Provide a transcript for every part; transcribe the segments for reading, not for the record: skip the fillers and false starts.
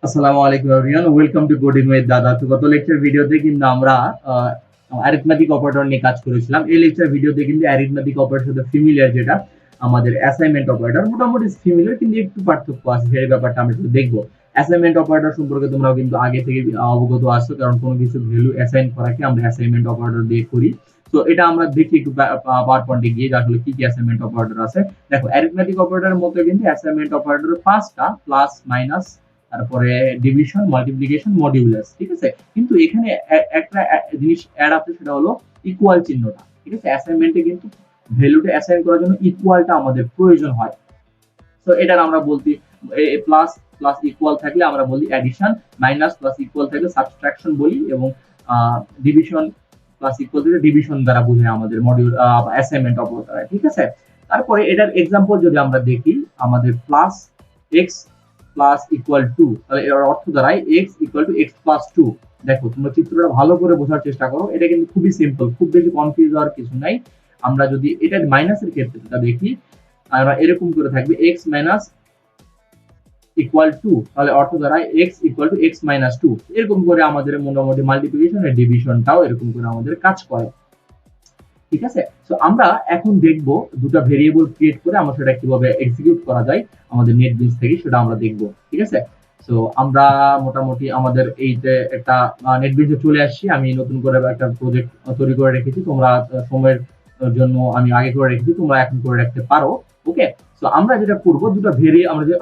আসসালামু আলাইকুম everyone, welcome to coding with দাদা। তো গত লেকচার ভিডিওতে কিন্তু আমরা অ্যারিথমেটিক অপারেটর নিয়ে কাজ করেছিলাম। এই লেকচার ভিডিওতে কিন্তু অ্যারিথমেটিক অপারেটর সাথে ফ্যামিলিয়ার যেটা আমাদের অ্যাসাইনমেন্ট অপারেটর মোটামুটি ফ্যামিলিয়ার, কিন্তু একটু পার্থক্য আছে, সেই ব্যাপারটা আমরা একটু দেখবো। অ্যাসাইনমেন্ট অপারেটর সম্পর্কে তোমরা কিন্তু আগে থেকে অবগত আছো, কারণ কোনো কিছু ভ্যালু অ্যাসাইন করাকে আমরা অ্যাসাইনমেন্ট অপারেটর দিয়ে করি। তো এটা আমরা দেখি একটু পাওয়ার পয়েন্টে গিয়ে যে আসলে কি কি অ্যাসাইনমেন্ট অপারেটর আছে। দেখো, অ্যারিথমেটিক অপারেটরের মধ্যে কিন্তু অ্যাসাইনমেন্ট অপারেটর পাঁচটা, প্লাস মাইনাস, তারপরে ডিভিশন, মাল্টিপ্লিকেশন, মডিউলাস। ঠিক আছে, কিন্তু এখানে একটা জিনিস অ্যাড আছে, সেটা হলো ইকুয়াল চিহ্নটা। ঠিক আছে, অ্যাসাইনমেন্টে কিন্তু ভ্যালুটা অ্যাসাইন করার জন্য ইকুয়ালটা আমাদের প্রয়োজন হয়। তো এটার আমরা বলতে প্লাস প্লাস ইকুয়াল থাকলে আমরা বলি অ্যাডিশন, মাইনাস প্লাস ইকুয়াল থাকলে সাবট্রাকশন বলি, এবং ডিভিশন প্লাস ইকুয়াল থাকলে ডিভিশন দ্বারা বোঝায় আমাদের মডিউল অ্যাসাইনমেন্ট অপারেটর। ঠিক আছে, তারপরে এটার এক্সাম্পল যদি আমরা দেখি, আমাদের plus x plus equal to, তাহলে এর অর্থ দাঁড়ায় x equal to x plus two. দেখো, তোমরা চিত্রটা ভালো করে বোঝার চেষ্টা করো, এটা কিন্তু খুবই সিম্পল, খুব বেশি কনফিউজ হওয়ার কিছু নাই। আমরা যদি এটা মাইনাসের ক্ষেত্রে দেখি, আমরা এরকম করে থাকবে x মাইনাস ইকুয়াল টু, তাহলে অর্থ দাঁড়ায় x equal to x minus two. এরকম করে আমাদের মোটামুটি মাল্টিপ্লিকেশন এর ডিভিশনটাও এরকম করে আমাদের কাজ করে। ঠিক আছে, তো আমরা এখন দেখব দুটো ভেরিয়েবল ক্রিয়েট করে আমরা সেটা কিভাবে এক্সিকিউট করা যায় আমাদের নেটবিনস থেকে, সেটা আমরা দেখব। ঠিক আছে, তো আমরা মোটামুটি আমাদের এই যে একটা নেটবিনসে চলে আসছি। আমি নতুন করে একটা প্রজেক্ট তৈরি করে রেখেছি, তোমরা সময়ের জন্য আমি আগে করে রেখেছি, তোমরা এখন করে রাখতে পারো। ওকে, তো আমরা যেটা করব, দুটো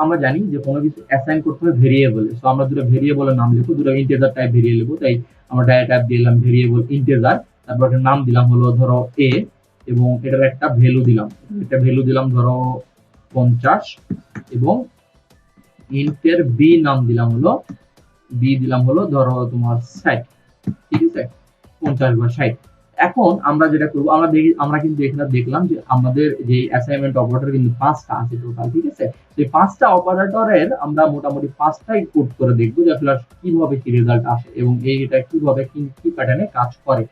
আমরা জানি যে কোনো কিছু অ্যাসাইন করতে হবে ভেরিয়েবল। তো আমরা দুটো ভেরিয়েবলের নাম লিখবো, দুটো ইন্টিজার টাইপ ভেরিয়েবল লিখবো। তাই আমরা ডাটা টাইপ দিলাম ভেরিয়েবল ইন্টিজার, তারপর একটা নাম দিলাম হলো ধরো এ, এবং এটার একটা ভ্যালু দিলাম, ধরো 50, এবং ইন্টের বি নাম দিলাম হলো ধরো তোমার 60। ঠিক আছে, 50 বা 60। এখন আমরা যেটা করবো, আমরা কিন্তু এখানে দেখলাম যে আমাদের যে অ্যাসাইনমেন্ট অপারেটর কিন্তু পাঁচটা আছে টোটাল। ঠিক আছে, এই পাঁচটা অপারেটরের আমরা মোটামুটি পাঁচটাই কোড করে দেখবো যে আসলে কিভাবে কি রেজাল্ট আসে, এবং এইটা কিভাবে কি প্যাটার্নে কাজ করে।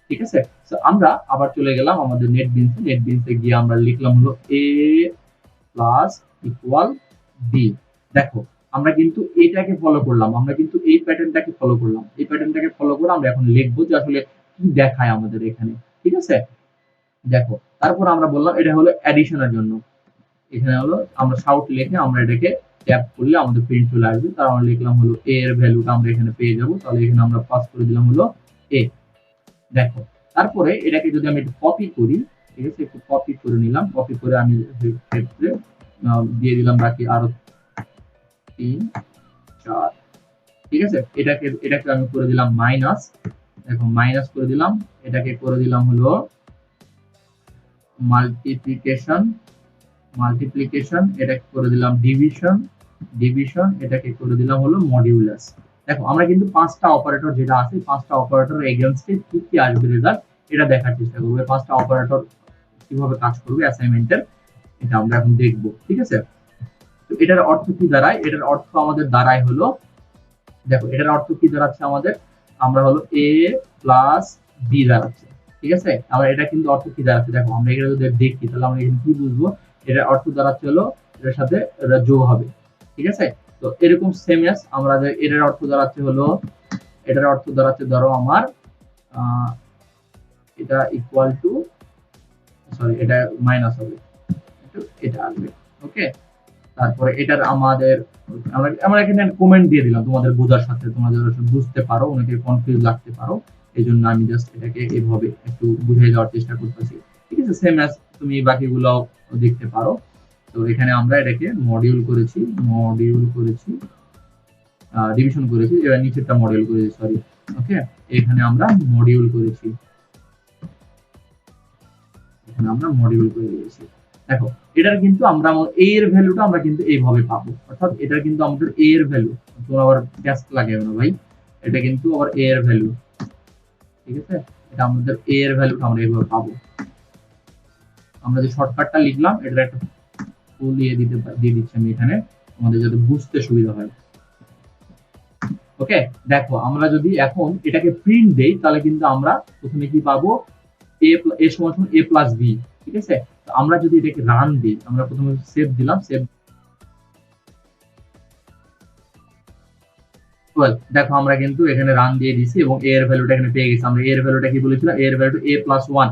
ঠিক আছে, তো আমরা আবার চলে গেলাম আমাদের নেটবিনসে গিয়ে আমরা লিখলাম হলো এ প্লাস ইকুয়াল বি। দেখো, আমরা কিন্তু এটাকে ফলো করলাম, আমরা কিন্তু এই প্যাটার্নটাকে ফলো করলাম, এই প্যাটার্নটাকে ফলো করে আমরা এখন লিখবো যে আসলে কি দেখায় আমাদের এখানে। ঠিক আছে, দেখো, তারপর আমরা বললাম এটা হলো অ্যাডিশনের জন্য। এখানে হলো আমরা শাউট লিখে আমরা এটাকে ট্যাপ করলে আমাদের প্রিন্ট চলে আসবে। তার আমরা লিখলাম হলো এ এর ভ্যালুটা আমরা এখানে পেয়ে যাব, তাহলে এখানে আমরা পাস করে দিলাম হলো এ। দেখো, তারপরে এটাকে যদি আমি একটু কপি করি, ঠিক আছে, একটু কপি করে নিলাম, কপি করে আমি ক্ষেত্রে দিয়ে দিলাম বাকি আরো 3 4। ঠিক আছে, এটাকে আমি করে দিলাম মাইনাস। দেখো, মাইনাস করে দিলাম, এটাকে করে দিলাম হলো মাল্টিপ্লিকেশন, এটাকে করে দিলাম ডিভিশন, এটাকে করে দিলাম হলো মডিউলাস। দেখো, আমরা কিন্তু পাঁচটা অপারেটর যেটা আছে, পাঁচটা অপারেটর এগেইনস্টে কি কি আসবে রেজাল্ট, এটা দেখার চেষ্টা করবো। পাঁচটা অপারেটর কিভাবে কাজ করবে অ্যাসাইনমেন্টের, এটা আমরা এখন দেখবো। ঠিক আছে, তো এটার অর্থ কি দাঁড়ায়, এটার অর্থ আমাদের দাঁড়ায় হলো, দেখো এটার অর্থ কি দাঁড়াচ্ছে আমাদের, আমরা হলো এ প্লাস বি দাঁড়াচ্ছে। ঠিক আছে, আমরা এটা কিন্তু অর্থ কি দাঁড়াচ্ছে, দেখো আমরা এটা যদি দেখি তাহলে আমরা এখানে কি বুঝবো, এটার অর্থ দাঁড়াচ্ছে হলো এটার সাথে এটা যোগ হবে। ঠিক আছে, তো এরকম সেম এস আমরা এটার অর্থ দাঁড়াচ্ছে হলো, এটার অর্থ দাঁড়াচ্ছে ধরো আমার এটা ইকুয়াল টু, সরি এটা মাইনাস হবে, এটা আসবে। ওকে, তারপরে এটার আমাদের আমরা এখানে কমেন্ট দিয়ে দিলাম তোমাদের বোঝার সাথে, তোমাদের বুঝতে পারো, অনেকে কনফিউজ লাগতে পারো, এই জন্য আমি জাস্ট এটাকে এইভাবে একটু বুঝিয়ে দেওয়ার চেষ্টা করতেছি। ঠিক আছে, সেম অ্যাজ তুমি বাকিগুলো দেখতে পারো। তো এখানে আমরা এটাকে মডিউল করেছি, ডিভিশন করেছি, এবার নিচেরটা মডিউল করেছি, সরি। ওকে, এখানে আমরা মডিউল করেছি, এখানে আমরা মডিউল করে দিয়েছি। দেখো, এটার কিন্তু আমরা এ এর ভ্যালুটা আমরা কিন্তু এইভাবে পাবো, অর্থাৎ এটা কিন্তু আমাদের এ এর ভ্যালু, তো আবার টেস্ট লাগে না ভাই, এটা কিন্তু আবার এ এর ভ্যালু। ঠিক আছে, এটা আমাদের এ এর ভ্যালুটা আমরা এইভাবে পাবো। আমরা যে শর্টকাটটা লিখলাম এটা একটা ফুল দিয়ে দিচ্ছি আমি এখানে, আমাদের যাতে বুঝতে সুবিধা হয়। ওকে, দেখো, আমরা যদি এখন এটাকে প্রিন্ট দেই তাহলে কিন্তু আমরা প্রথমে কি পাবো, এ সমান সমান এ প্লাস বি। ঠিক আছে, তো আমরা যদি এটাকে রান দিই, আমরা প্রথমে সেভ দিলাম, সেভ ইকুয়াল, দেখো আমরা কিন্তু এখানে রান দিয়ে দিছি এবং a এর ভ্যালুটা এখানে পেয়ে গেছি। আমরা a এর ভ্যালুটা কি বলেছিলাম, a এর value a plus 1,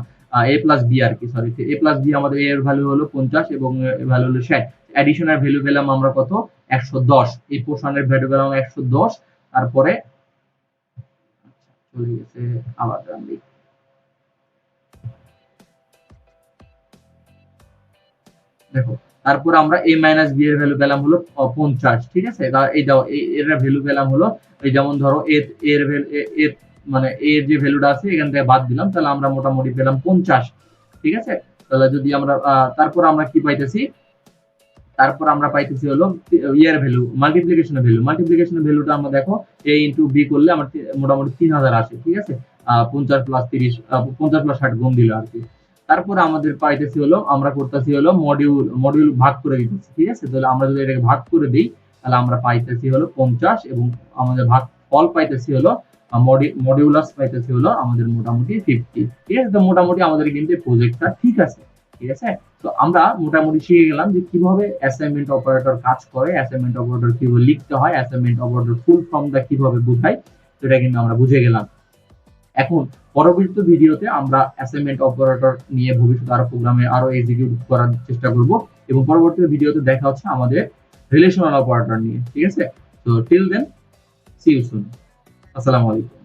a plus b আর কি, সরি, a প্লাস b আমাদের a এর ভ্যালু হলো 50 এবং ভ্যালু হলো 60। অ্যাডিশনের ভ্যালু পেলাম আমরা কত, 110। এই পোর্শনের ভ্যালু পেলাম 110। তারপরে চলে গেছে, আবার রান দিই। দেখো তারপর আমরা a মাইনাস b এর ভ্যালু পেলাম হলো 50, ঠিক আছে। এই দাও এর ভ্যালু পেলাম হলো, এই যেমন ধরো এর মানে a এর যে ভ্যালুটা আছে এখান থেকে বাদ দিলাম, তাহলে আমরা মোটামুটি পেলাম 50, ঠিক আছে। তাহলে যদি আমরা তারপর আমরা কি পাইতেছি, তারপর আমরা পাইতেছি হলো ইয়ার ভ্যালু, মাল্টিপ্লিকেশনের ভ্যালু। মাল্টিপ্লিকেশনের ভ্যালুটা আমরা দেখো a ইনটু b করলে আমার মোটামুটি 3000 আসে, ঠিক আছে। 50 প্লাস 30, 50 প্লাস 60 গুণ দিল আর কি। তারপর আমাদের পাইতেছি হলো, আমরা করতেছি হলো মডিউল ভাগ করে দিতেছি, ঠিক আছে। তাহলে আমরা যদি এটাকে ভাগ করে দিই, তাহলে আমরা পাইতেছি হলো 50 এবং আমাদের ভাগ ফল পাইতেছি হলো মডিউলাস পাইতেছি হলো আমাদের মোটামুটি 50, ঠিক আছে। তো মোটামুটি আমাদের কিন্তু প্রজেক্টটা ঠিক আছে, ঠিক আছে। তো আমরা মোটামুটি শিখে গেলাম যে কিভাবে অ্যাসাইনমেন্ট অপারেটর কাজ করে, অ্যাসাইনমেন্ট অপারেটর কিভাবে লিখতে হয়, অ্যাসাইনমেন্ট অপারেটর ফুল ফর্মটা কিভাবে বোঝায়, সেটা কিন্তু আমরা বুঝে গেলাম। এখন পরবর্তী ভিডিওতে আমরা অ্যাসাইনমেন্ট অপারেটর নিয়ে ভবিষ্যতে আরো প্রোগ্রামে আরো এক্সিকিউট করার চেষ্টা করব এবং পরবর্তী ভিডিওতে দেখা হচ্ছে আমাদের রিলেশনাল অপারেটর নিয়ে, ঠিক আছে। তো till then, see you soon, আসসালামু আলাইকুম।